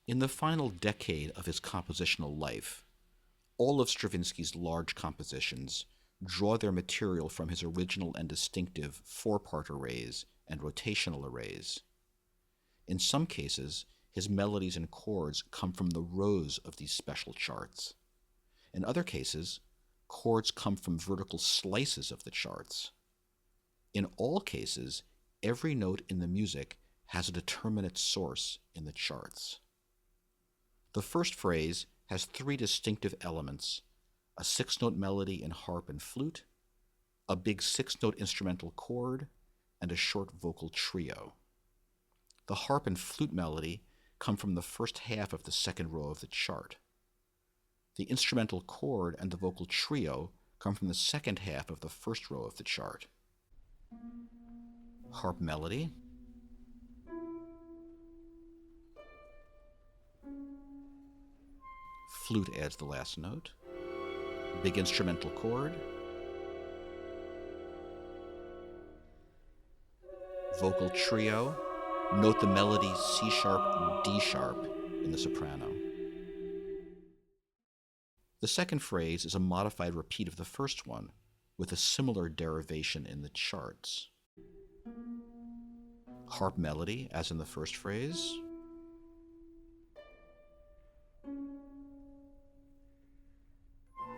In the final decade of his compositional life, all of Stravinsky's large compositions draw their material from his original and distinctive four-part arrays and rotational arrays. In some cases, his melodies and chords come from the rows of these special charts. In other cases, chords come from vertical slices of the charts. In all cases, every note in the music has a determinate source in the charts. The first phrase has three distinctive elements: a six-note melody in harp and flute, a big six-note instrumental chord, and a short vocal trio. The harp and flute melody come from the first half of the second row of the chart. The instrumental chord and the vocal trio come from the second half of the first row of the chart. Harp melody, flute adds the last note, big instrumental chord, vocal trio, note the melody C sharp, D sharp in the soprano. The second phrase is a modified repeat of the first one, with a similar derivation in the charts. Harp melody, as in the first phrase.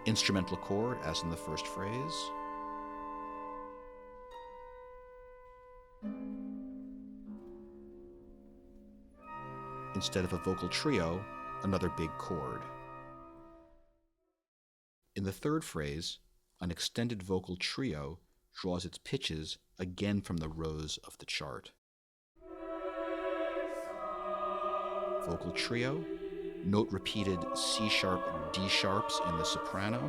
Instrumental chord, as in the first phrase. Instead of a vocal trio, another big chord. In the third phrase, an extended vocal trio draws its pitches again from the rows of the chart. Vocal trio, note repeated C sharp, D sharps in the soprano.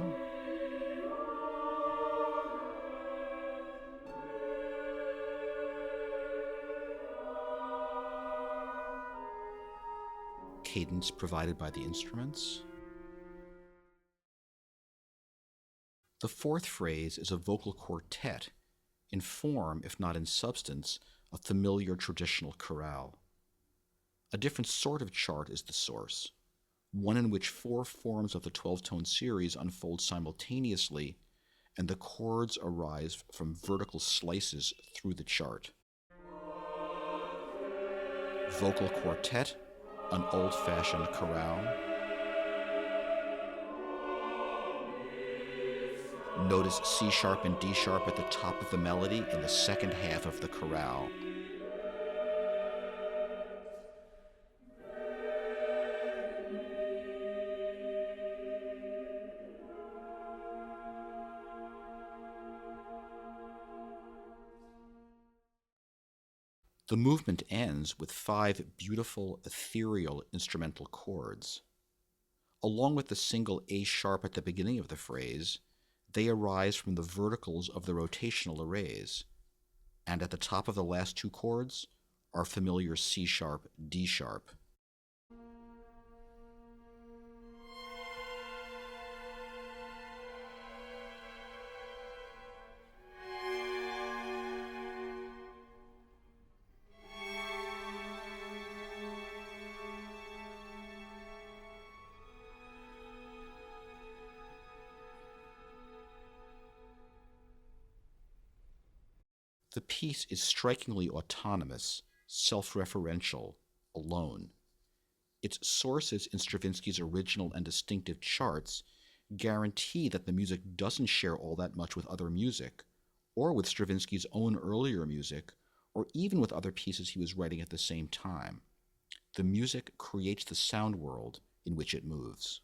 Cadence provided by the instruments. The fourth phrase is a vocal quartet, in form, if not in substance, a familiar traditional chorale. A different sort of chart is the source, one in which four forms of the 12-tone series unfold simultaneously, and the chords arise from vertical slices through the chart. Vocal quartet, an old-fashioned chorale. Notice C sharp and D sharp at the top of the melody in the second half of the chorale. The movement ends with five beautiful, ethereal instrumental chords. Along with the single A sharp at the beginning of the phrase, they arise from the verticals of the rotational arrays, and at the top of the last two chords are familiar C sharp, D sharp. The piece is strikingly autonomous, self-referential, alone. Its sources in Stravinsky's original and distinctive charts guarantee that the music doesn't share all that much with other music, or with Stravinsky's own earlier music, or even with other pieces he was writing at the same time. The music creates the sound world in which it moves.